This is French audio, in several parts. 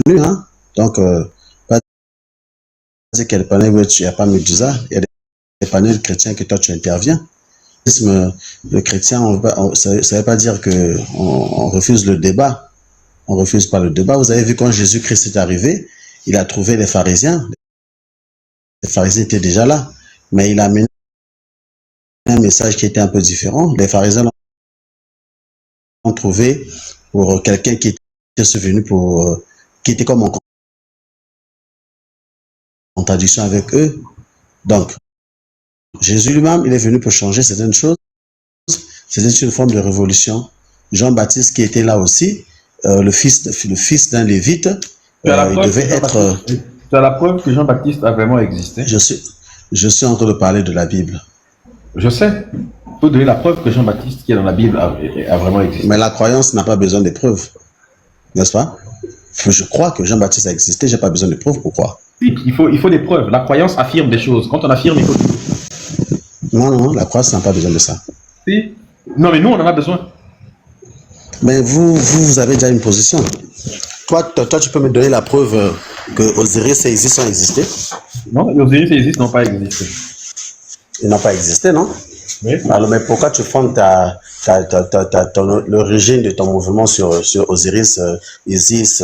venu, hein. Donc, pas dire qu'il y a des panels où tu n'as pas Médusa, il y a des panels chrétiens que toi tu interviens. Le chrétien, ça ne veut pas dire qu'on refuse le débat. On ne refuse pas le débat. Vous avez vu quand Jésus-Christ est arrivé, il a trouvé les pharisiens. Les pharisiens étaient déjà là, mais il a amené un message qui était un peu différent. Les pharisiens l'ont trouvé pour quelqu'un qui était venu qui était comme en contradiction avec eux. Donc, Jésus lui-même, il est venu pour changer certaines choses. C'était une forme de révolution. Jean-Baptiste qui était là aussi, le fils d'un lévite, il devait être... Tu as la preuve que Jean-Baptiste a vraiment existé? Je suis en train de parler de la Bible. Je sais. Il faut donner la preuve que Jean-Baptiste qui est dans la Bible a vraiment existé. Mais la croyance n'a pas besoin de preuves. N'est-ce pas? Je crois que Jean-Baptiste a existé, je n'ai pas besoin de preuves. Pourquoi? Oui, il faut des preuves. La croyance affirme des choses. Quand on affirme, il faut... Non, la croyance n'a pas besoin de ça. Si. Non, mais nous, on en a besoin. Mais vous avez déjà une position. Toi, tu peux me donner la preuve que Osiris et Isis ont existé? Non, Osiris et Isis n'ont pas existé. Ils n'ont pas existé, non? Oui. Alors, mais pourquoi tu fondes l'origine de ton mouvement sur Osiris, Isis,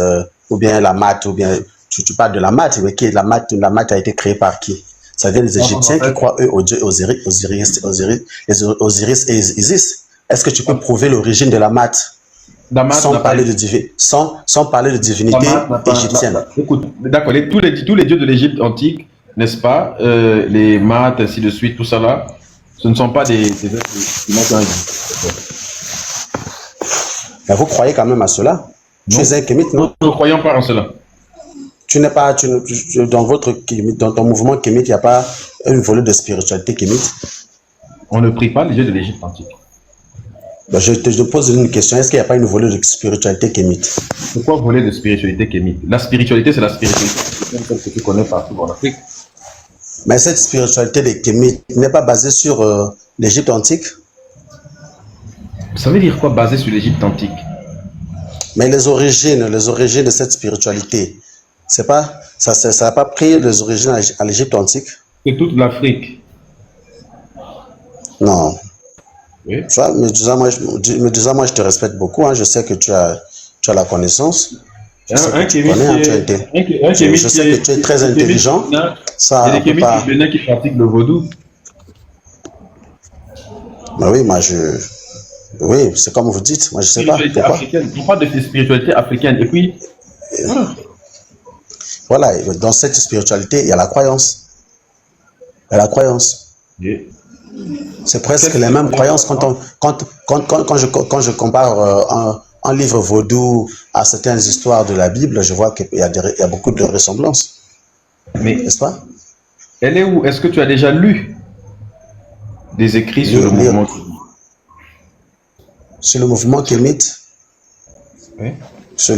ou bien la Mat, ou bien tu parles de la Mat, mais qui est la Mat a été créée par qui? Ça vient des Égyptiens qui croient, eux, aux dieux Osiris et Isis. Est-ce que tu peux prouver l'origine de la Mat sans parler de divinité égyptienne? Écoute, d'accord, tous les dieux de l'Égypte antique, n'est-ce pas, les Mat, ainsi de suite, tout ça là, ce ne sont pas des êtres qui n'ont pas existé. Mais vous croyez quand même à cela? Tu es un kémite, non? Nous ne croyons pas en cela. Tu n'es pas, dans ton mouvement kémite, il n'y a pas une volée de spiritualité kémite? On ne prie pas les dieux de l'Égypte antique. Ben, je te pose une question. Est-ce qu'il n'y a pas une volée de spiritualité kémite? Pourquoi voler de spiritualité kémite? La spiritualité, c'est la spiritualité que tu connais partout en Afrique. Mais cette spiritualité des kémites n'est pas basée sur l'Égypte antique? Ça veut dire quoi, basé sur l'Égypte antique? Mais les origines de cette spiritualité, c'est pas, ça n'a pas pris les origines à l'Égypte antique? C'est toute l'Afrique. Non. Oui. Tu vois, moi, je te respecte beaucoup. Hein. Je sais que tu as la connaissance. Je sais que tu es très intelligent. Ça, il y a des kémites du Bénin qui pratiquent le vaudou. Mais oui, oui, c'est comme vous dites. Moi, je sais pas. Pourquoi. On parle de spiritualité africaine. Et puis, voilà, dans cette spiritualité, il y a la croyance. Il y a la croyance. Oui. C'est presque les mêmes croyances quand je compare un livre vaudou à certaines histoires de la Bible, je vois qu'il y a beaucoup de ressemblances. Mais n'est-ce pas? Elle est où? Est-ce que tu as déjà lu des écrits sur le mouvement kémite? Sur le mouvement kémite? Oui. Sur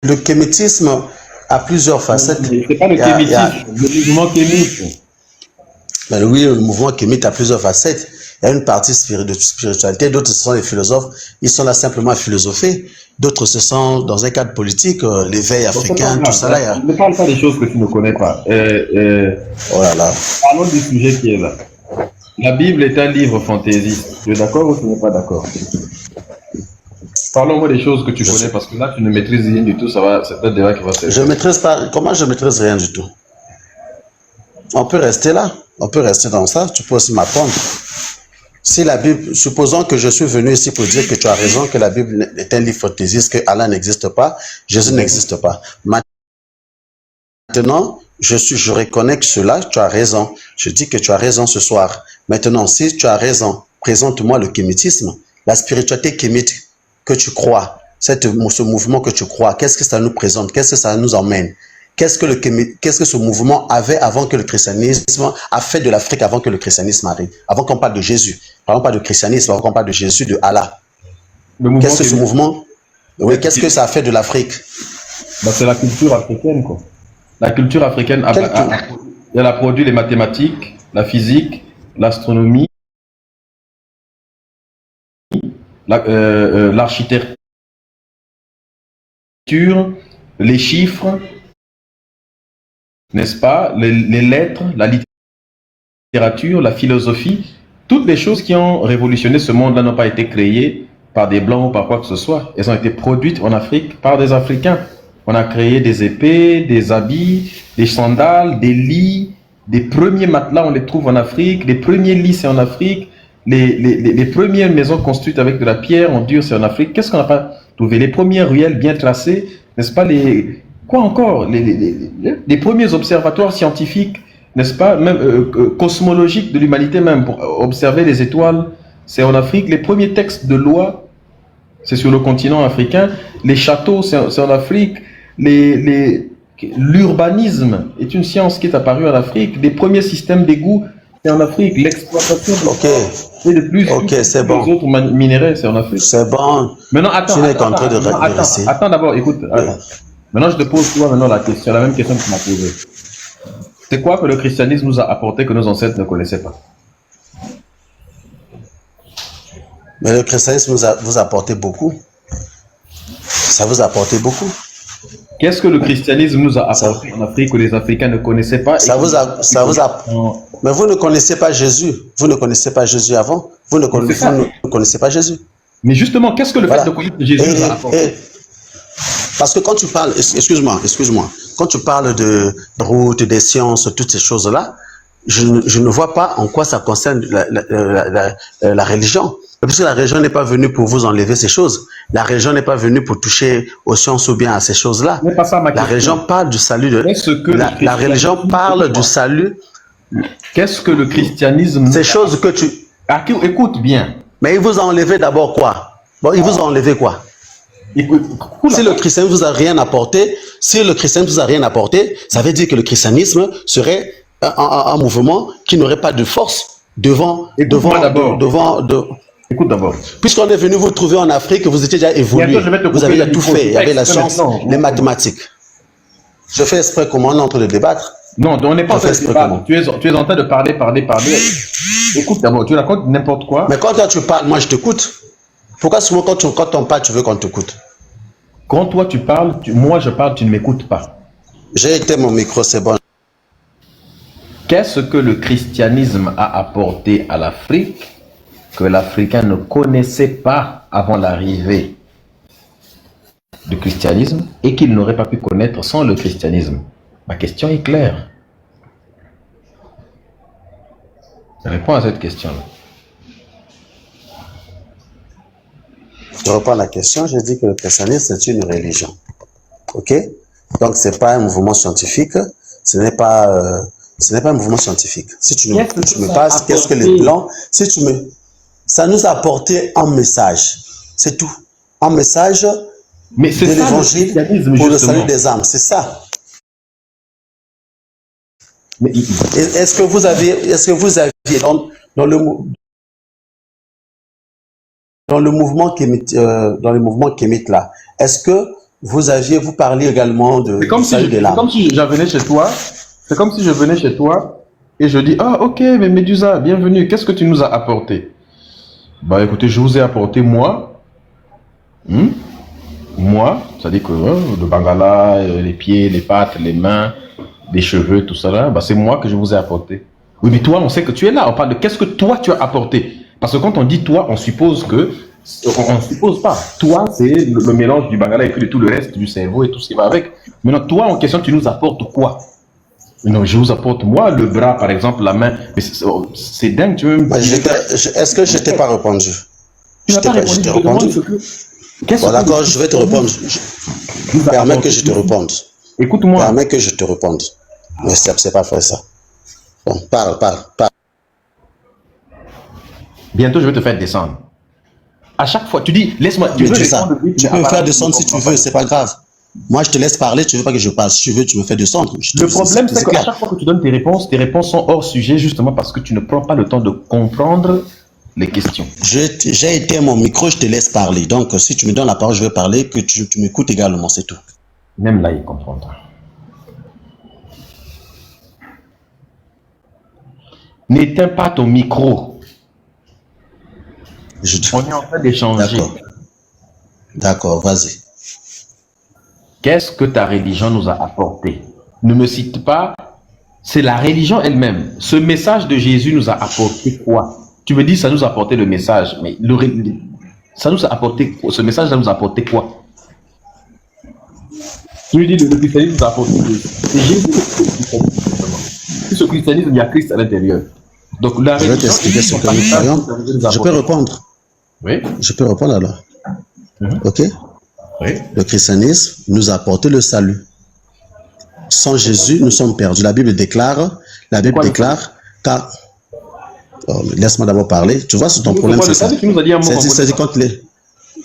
le kémitisme a plusieurs facettes. C'est pas le kémitisme, le mouvement kémite. Ben oui, le mouvement kémite a plusieurs facettes. Il y a une partie de spiritualité, d'autres ce sont les philosophes, ils sont là simplement à philosopher. D'autres ce sont dans un cadre politique, l'éveil africain, tout ça là. Ne parle pas des choses que tu ne connais pas. Oh là là. Parlons du sujet qui est là. La Bible est un livre fantaisiste. Tu es d'accord ou tu n'es pas d'accord? Parlons-moi des choses que tu connais, parce que là tu ne maîtrises rien du tout, c'est un débat qui va se faire. Je maîtrise pas, comment je maîtrise rien du tout? On peut rester là, on peut rester dans ça, tu peux aussi m'apprendre. Si la Bible, supposons que je suis venu ici pour dire que tu as raison, que la Bible est un livre fantaisiste, que Allah n'existe pas, Jésus n'existe pas. Maintenant, je reconnais que cela, tu as raison. Je dis que tu as raison ce soir. Maintenant, si tu as raison, présente-moi le kémitisme, la spiritualité kémite que tu crois, ce mouvement que tu crois, qu'est-ce que ça nous présente, qu'est-ce que ça nous emmène? Qu'est-ce que ce mouvement avait avant que le christianisme a fait de l'Afrique avant que le christianisme arrive, avant qu'on parle de Jésus, parlons pas de christianisme, avant qu'on parle de Jésus, de Allah. Qu'est-ce que ce mouvement, oui, qu'est-ce que ça a fait de l'Afrique? Ben, c'est la culture africaine, quoi. La culture africaine elle a produit les mathématiques, la physique, l'astronomie, l'architecture. les chiffres, n'est-ce pas, les lettres, la littérature, la philosophie, toutes les choses qui ont révolutionné ce monde-là n'ont pas été créées par des Blancs ou par quoi que ce soit. Elles ont été produites en Afrique par des Africains. On a créé des épées, des habits, des sandales, des lits, des premiers matelas, on les trouve en Afrique, les premiers lits, c'est en Afrique, les premières maisons construites avec de la pierre en dur, c'est en Afrique. Qu'est-ce qu'on n'a pas trouvé? Les premières ruelles bien tracées, n'est-ce pas, quoi encore, les premiers observatoires scientifiques, n'est-ce pas, même cosmologiques de l'humanité même, pour observer les étoiles, c'est en Afrique. Les premiers textes de loi, c'est sur le continent africain. Les châteaux, c'est en Afrique. L'urbanisme est une science qui est apparue en Afrique. Les premiers systèmes d'égouts, c'est en Afrique. L'exploitation de plus c'est bon. Les autres minéraux, c'est en Afrique. C'est bon. Maintenant, attends d'abord, écoute. Maintenant, je te pose toi maintenant la question, la même question que tu m'as posée. C'est quoi que le christianisme nous a apporté que nos ancêtres ne connaissaient pas? Mais le christianisme vous a apporté beaucoup. Ça vous a apporté beaucoup. Qu'est-ce que le christianisme nous a apporté en Afrique que les Africains ne connaissaient pas? Mais vous ne connaissez pas Jésus. Vous ne connaissez pas Jésus avant. Vous ne connaissez pas Jésus. Mais justement, qu'est-ce que le fait de connaître Jésus nous a apporté? Parce que quand tu parles, excuse-moi, quand tu parles de route, des sciences, toutes ces choses-là, je ne vois pas en quoi ça concerne la religion. Puisque la religion n'est pas venue pour vous enlever ces choses. La religion n'est pas venue pour toucher aux sciences ou bien à ces choses-là. La religion parle du salut la religion parle du salut. Qu'est-ce que le christianisme... Ces choses que tu... Écoute bien. Mais il vous a enlevé d'abord quoi? Bon, il vous a enlevé quoi? Si le christianisme vous a rien apporté, ça veut dire que le christianisme serait un mouvement qui n'aurait pas de force Écoute d'abord. Puisqu'on est venu vous trouver en Afrique, vous étiez déjà évolué, vous avez déjà tout fait, il y avait la science, les mathématiques. Je fais exprès comment on est en train de débattre. Non, on n'est pas en train de débattre. Tu es en train de parler. Écoute d'abord, tu racontes n'importe quoi. Mais quand toi tu parles, moi je t'écoute. Pourquoi souvent quand on parle, tu veux qu'on t'écoute? Quand toi tu parles, moi je parle, tu ne m'écoutes pas. J'ai éteint mon micro, c'est bon. Qu'est-ce que le christianisme a apporté à l'Afrique que l'Africain ne connaissait pas avant l'arrivée du christianisme et qu'il n'aurait pas pu connaître sans le christianisme? Ma question est claire. Réponds à cette question-là. Je reprends la question, j'ai dit que le christianisme c'est une religion. Ok? Donc c'est pas un mouvement scientifique, ce n'est pas un mouvement scientifique. Si tu me passes, qu'est-ce que les blancs, ça nous a apporté un message, c'est tout. Un message de l'évangile pour le salut des âmes, c'est ça. Est-ce que vous aviez dans le mouvement kémite là, est-ce que vous parliez également du salut des âmes? C'est comme si je venais chez toi. C'est comme si je venais chez toi et je dis, ah ok, mais Médusa, bienvenue, qu'est-ce que tu nous as apporté? Bah écoutez, je vous ai apporté moi, c'est-à-dire que le bangala, les pieds, les pattes, les mains, les cheveux, tout ça là, bah c'est moi que je vous ai apporté. Oui, mais toi, on sait que tu es là, on parle de qu'est-ce que toi tu as apporté. Parce que quand on dit toi, on suppose que, on ne suppose pas. Toi, c'est le mélange du bangala et puis de tout le reste, du cerveau et tout ce qui va avec. Maintenant, toi en question, tu nous apportes quoi? Non, je vous apporte moi le bras, par exemple, la main. Mais c'est dingue, tu veux. Est-ce que je t'ai pas répondu? Tu n'as pas répondu. Je t'ai répondu. Bon, d'accord, je vais te répondre. Permets que je te réponde. Écoute-moi. Permets que je te réponde. Mais c'est pas fait ça. Bon, parle. Bientôt, je vais te faire descendre. À chaque fois, tu dis, laisse-moi. Tu peux me faire descendre si tu veux, c'est pas grave. Moi, je te laisse parler, tu veux pas que je parle. Si tu veux, tu me fais descendre. Le problème, c'est qu'à chaque fois que tu donnes tes réponses sont hors sujet, justement parce que tu ne prends pas le temps de comprendre les questions. J'ai éteint mon micro, je te laisse parler. Donc, si tu me donnes la parole, je vais parler, que tu m'écoutes également, c'est tout. Même là, il comprendra. N'éteins pas ton micro. On est en train d'échanger. D'accord, vas-y. qu'est-ce que ta religion nous a apporté? Ne me cite pas, c'est la religion elle-même. Ce message de Jésus nous a apporté quoi? Tu me dis, ça nous a apporté le message, mais ça nous a apporté, ce message nous a apporté quoi? Tu me dis, le christianisme nous a apporté quoi? C'est Jésus le christianisme. Tout ce christianisme, il y a Christ à l'intérieur. Donc la Je vais religion, t'expliquer ce que nous croyons. Je peux répondre? Oui. Je peux répondre alors? Ok? Oui. Le christianisme nous a apporté le salut. Sans Jésus, nous sommes perdus. La Bible déclare, car... Oh, laisse-moi d'abord parler. Tu vois, c'est ton problème, c'est ça. C'est quand les...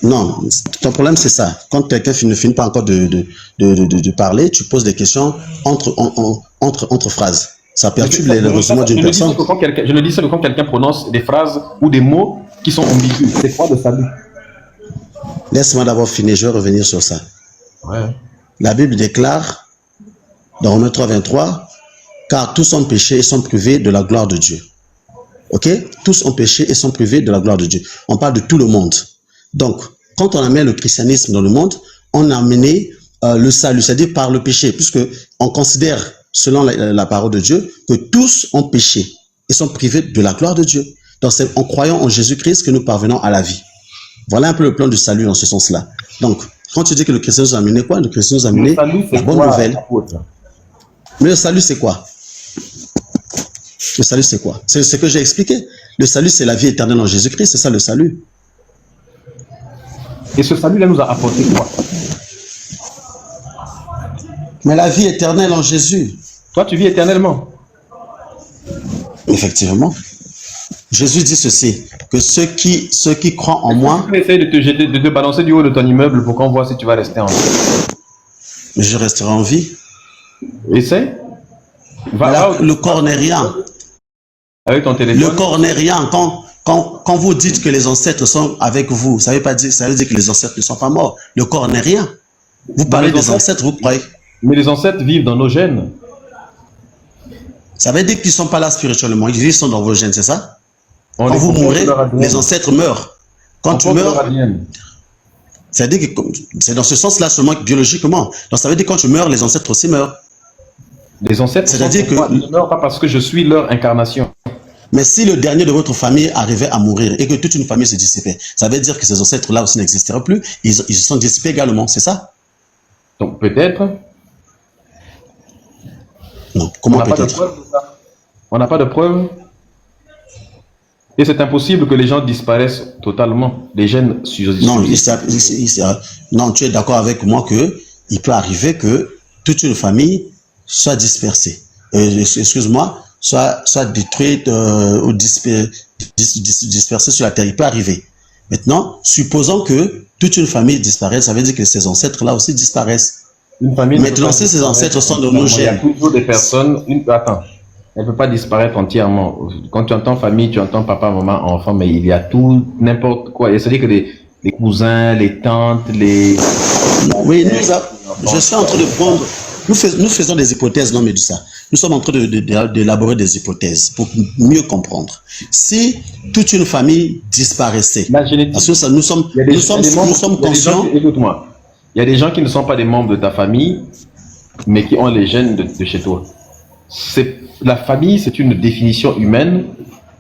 Non, ton problème, c'est ça. Quand quelqu'un ne finit pas encore de parler, tu poses des questions entre phrases. Ça perturbe le raisonnement d'une personne. Je ne dis ça que quand quelqu'un prononce des phrases ou des mots qui sont ambigus. C'est quoi le salut? Laisse-moi d'abord finir, je vais revenir sur ça. Ouais. La Bible déclare, dans Romains 3:23, car tous ont péché et sont privés de la gloire de Dieu. Ok? Tous ont péché et sont privés de la gloire de Dieu. On parle de tout le monde. Donc, quand on amène le christianisme dans le monde, on a amené le salut, c'est-à-dire par le péché, puisque on considère, selon la parole de Dieu, que tous ont péché et sont privés de la gloire de Dieu. Donc, c'est en croyant en Jésus-Christ que nous parvenons à la vie. Voilà un peu le plan du salut dans ce sens-là. Donc, quand tu dis que le christianisme nous a amené quoi? Le christianisme nous a amené la bonne nouvelle. Mais le salut, c'est quoi? Le salut, c'est quoi? C'est ce que j'ai expliqué. Le salut, c'est la vie éternelle en Jésus-Christ. C'est ça le salut. Et ce salut-là nous a apporté quoi? Mais la vie éternelle en Jésus. Toi, tu vis éternellement. Effectivement. Jésus dit ceci, que ceux qui croient en moi... Tu essaies de te balancer du haut de ton immeuble pour qu'on voit si tu vas rester en vie. Je resterai en vie. Essaie. Le corps n'est rien. Avec ton téléphone. Le corps n'est rien. Quand vous dites que les ancêtres sont avec vous, ça veut dire que les ancêtres ne sont pas morts. Le corps n'est rien. Vous parlez des ancêtres, vous croyez. Mais les ancêtres vivent dans nos gènes. Ça veut dire qu'ils ne sont pas là spirituellement. Ils sont dans vos gènes, c'est ça? Quand vous mourrez, les ancêtres meurent. Quand tu meurs, c'est-à-dire que c'est dans ce sens-là seulement biologiquement. Donc ça veut dire que quand tu meurs, les ancêtres aussi meurent. Les ancêtres, c'est-à-dire que ils ne meurent pas parce que je suis leur incarnation. Mais si le dernier de votre famille arrivait à mourir et que toute une famille se dissipait, ça veut dire que ces ancêtres-là aussi n'existeraient plus. Ils se sont dissipés également, c'est ça? Donc peut-être. Non, comment peut-être? On n'a pas de preuve. Et c'est impossible que les gens disparaissent totalement. Les gènes non, tu es d'accord avec moi que il peut arriver que toute une famille soit dispersée. Excuse-moi, soit détruite ou dispersée sur la terre. Il peut arriver. Maintenant, supposons que toute une famille disparaisse, ça veut dire que ces ancêtres-là aussi disparaissent. Maintenant, si ces ancêtres sont dans nos gènes. Il y a toujours des personnes. Attends. Elle ne peut pas disparaître entièrement. Quand tu entends famille, tu entends papa, maman, enfant, mais il y a tout, n'importe quoi. C'est-à-dire que les cousins, les tantes, les... Oui, je suis en train de prendre... Nous faisons des hypothèses, non, mais de ça. Nous sommes en train d'élaborer des hypothèses pour mieux comprendre. Si toute une famille disparaissait, la génétique, parce que ça, nous sommes conscients... Écoute-moi, il y a des gens qui ne sont pas des membres de ta famille, mais qui ont les gènes de chez toi. La famille, c'est une définition humaine,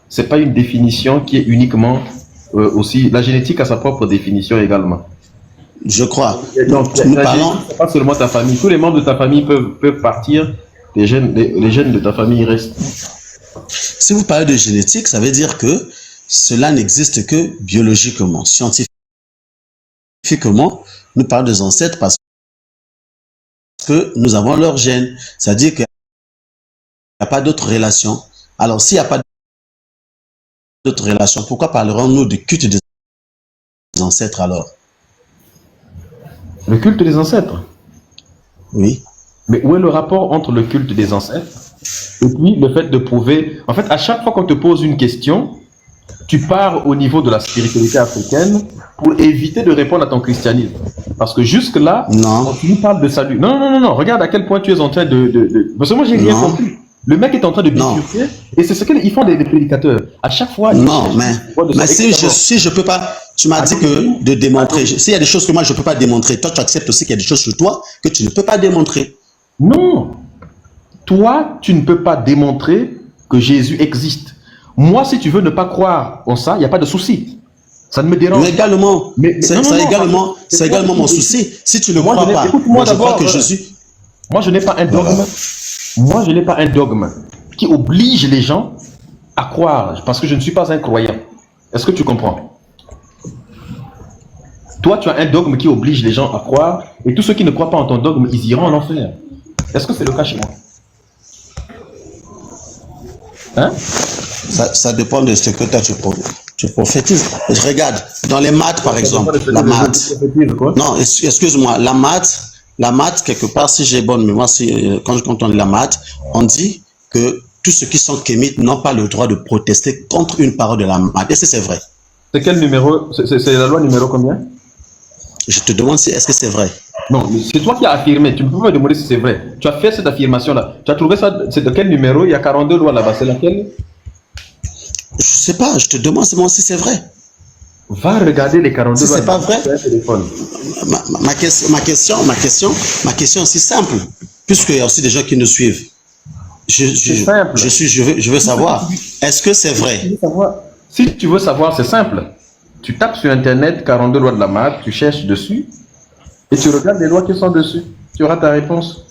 c'est pas une définition qui est uniquement aussi... La génétique a sa propre définition également. Je crois. Donc, c'est pas seulement ta famille. Tous les membres de ta famille peuvent partir, les gènes de ta famille restent. Si vous parlez de génétique, ça veut dire que cela n'existe que biologiquement, scientifiquement. Nous parlons des ancêtres parce que nous avons leurs gènes. C'est-à-dire qu'il n'y a pas d'autre relation. Alors, s'il n'y a pas d'autre relation, pourquoi parlerons-nous du culte des ancêtres alors? Le culte des ancêtres? Oui. Mais où est le rapport entre le culte des ancêtres et puis le fait de prouver... En fait, à chaque fois qu'on te pose une question, tu pars au niveau de la spiritualité africaine pour éviter de répondre à ton christianisme. Parce que jusque-là, quand tu nous parles de salut... Non. Regarde à quel point tu es en train de... Parce que moi, j'ai rien compris. Le mec est en train de bifurquer et c'est ce qu'ils font des prédicateurs. À chaque fois... Non, mais si je peux pas... Tu m'as dit que de démontrer. S'il y a des choses que moi je ne peux pas démontrer, toi tu acceptes aussi qu'il y a des choses sur toi que tu ne peux pas démontrer. Non. Toi, tu ne peux pas démontrer que Jésus existe. Moi, si tu veux ne pas croire en ça, il n'y a pas de souci. Ça ne me dérange. Mais également, c'est également mon souci. Si tu ne crois pas, moi je crois que Jésus. Moi, je n'ai pas un dogme. Moi, je n'ai pas un dogme qui oblige les gens à croire, parce que je ne suis pas un croyant. Est-ce que tu comprends? Toi, tu as un dogme qui oblige les gens à croire, et tous ceux qui ne croient pas en ton dogme, ils iront en enfer. Est-ce que c'est le cas chez moi? Hein? Ça dépend de ce que toi tu prophétises. Je regarde, dans les maths par exemple, la maths. Non, excuse-moi, la maths, quelque part, si j'ai bonne mémoire, quand on dit la maths, on dit que tous ceux qui sont kémites n'ont pas le droit de protester contre une parole de la maths. Est-ce que c'est vrai? C'est quel numéro? C'est la loi numéro combien? Je te demande si est-ce que c'est vrai. Non, c'est toi qui as affirmé. Tu ne peux pas me demander si c'est vrai. Tu as fait cette affirmation-là. Tu as trouvé ça? C'est de quel numéro? Il y a 42 lois là-bas. C'est laquelle? Je sais pas. Je te demande si c'est vrai. Va regarder les 42 lois. Si c'est pas vrai, ma question est si simple. Puisqu'il y a aussi des gens qui nous suivent. Je veux savoir. Est-ce que c'est vrai? Si tu veux savoir, c'est simple. Tu tapes sur Internet 42 lois de la maths, tu cherches dessus et tu regardes les lois qui sont dessus. Tu auras ta réponse.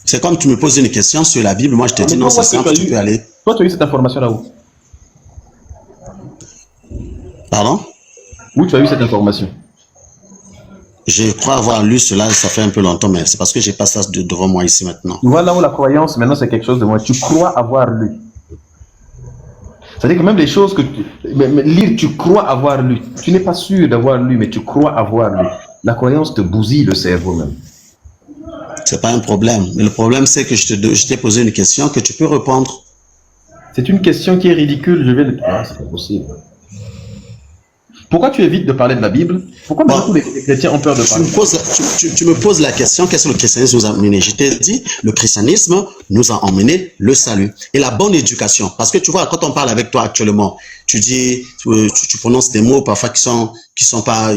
C'est comme tu me poses une question sur la Bible, moi je te dis non, c'est simple, tu peux aller. Toi, tu as eu cette information là où? Pardon? Où tu as eu cette information? Je crois avoir lu cela, ça fait un peu longtemps, mais c'est parce que j'ai pas ça devant moi ici maintenant. Tu vois là où la croyance, maintenant c'est quelque chose de moi. Tu crois avoir lu. C'est-à-dire que même les choses que lire, tu crois avoir lu. Tu n'es pas sûr d'avoir lu, mais tu crois avoir lu. La croyance te bousille le cerveau même. C'est pas un problème. Mais le problème, c'est que je t'ai posé une question que tu peux répondre. C'est une question qui est ridicule. Je vais le... Ah, c'est pas possible. Pourquoi tu évites de parler de la Bible? Pourquoi tous les chrétiens ont peur de parler? Tu me poses la question, qu'est-ce que le christianisme nous a amené? Je t'ai dit, le christianisme nous a emmené le salut et la bonne éducation. Parce que tu vois, quand on parle avec toi actuellement, tu dis, tu prononces des mots parfois qui sont pas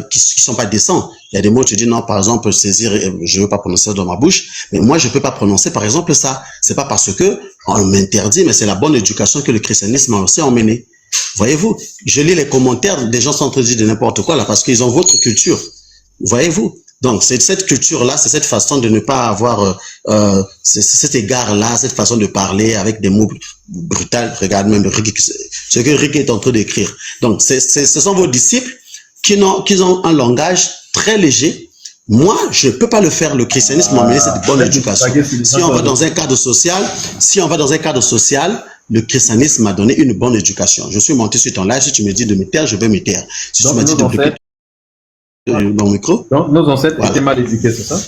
décents. Il y a des mots, tu dis non, par exemple, saisir, je veux pas prononcer ça dans ma bouche, mais moi je peux pas prononcer par exemple ça. C'est pas parce que on m'interdit, mais c'est la bonne éducation que le christianisme a aussi emmené. Voyez-vous, je lis les commentaires, des gens sont en train de dire de n'importe quoi là parce qu'ils ont votre culture. Voyez-vous, donc c'est cette culture-là, c'est cette façon de ne pas avoir cet égard-là, cette façon de parler avec des mots brutaux. Regarde même ce que Rick est en train d'écrire. Donc ce sont vos disciples qui ont un langage très léger. Moi, je ne peux pas le faire. Le christianisme m'a amené cette bonne éducation. Si on va dans un cadre social, le christianisme m'a donné une bonne éducation. Je suis monté sur ton live. Si tu me dis de me taire, je vais me taire. Si tu m'as dit de bloquer mon micro. Donc, nos ancêtres étaient mal éduqués, c'est ça?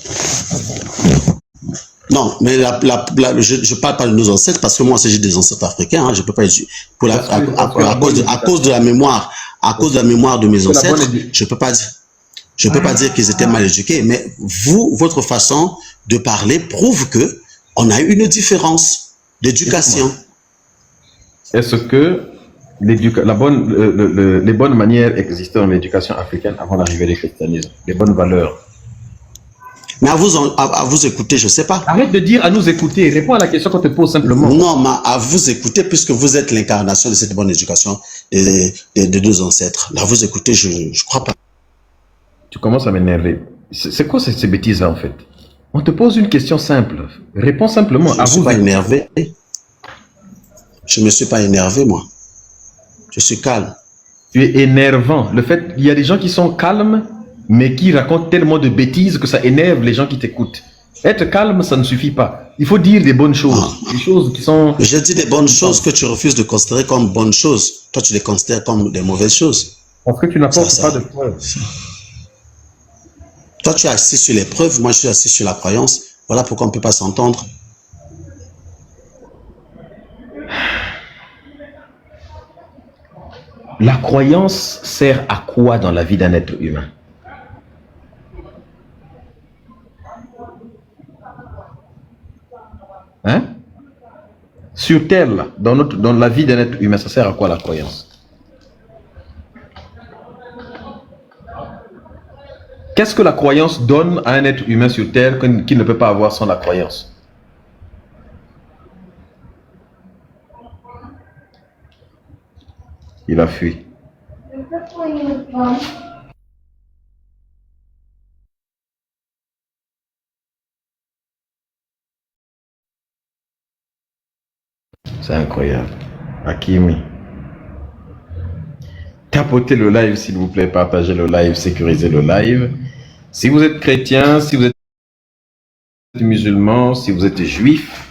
Non, mais je parle pas de nos ancêtres parce que moi, c'est des ancêtres africains. Hein, je peux pas à cause de la mémoire, de mes ancêtres, je peux pas dire qu'ils étaient mal éduqués. Mais votre façon de parler prouve que on a eu une différence d'éducation. Est-ce que les bonnes manières existaient dans l'éducation africaine avant l'arrivée du christianisme? Les bonnes valeurs? Mais à vous écouter, je ne sais pas. Arrête de dire à nous écouter. Réponds à la question qu'on te pose simplement. Non, mais à vous écouter, puisque vous êtes l'incarnation de cette bonne éducation de nos ancêtres. À vous écouter, je ne crois pas. Tu commences à m'énerver. C'est quoi ces bêtises-là, en fait? On te pose une question simple. Réponds simplement. Je ne suis pas énervé. Je ne me suis pas énervé, moi. Je suis calme. Tu es énervant. Le fait, il y a des gens qui sont calmes, mais qui racontent tellement de bêtises que ça énerve les gens qui t'écoutent. Être calme, ça ne suffit pas. Il faut dire des bonnes choses. Des choses qui sont... Je dis des bonnes choses que tu refuses de considérer comme bonnes choses. Toi, tu les considères comme des mauvaises choses. Parce que tu n'apportes pas de preuves. Toi, tu es assis sur les preuves. Moi, je suis assis sur la croyance. Voilà pourquoi on ne peut pas s'entendre. La croyance sert à quoi dans la vie d'un être humain? Hein? Sur Terre, là, dans la vie d'un être humain, ça sert à quoi la croyance? Qu'est-ce que la croyance donne à un être humain sur Terre qu'il ne peut pas avoir sans la croyance? Il a fui. C'est incroyable. Hakimi. Tapotez le live, s'il vous plaît. Partagez le live, sécurisez le live. Si vous êtes chrétien, si vous êtes musulman, si vous êtes juif,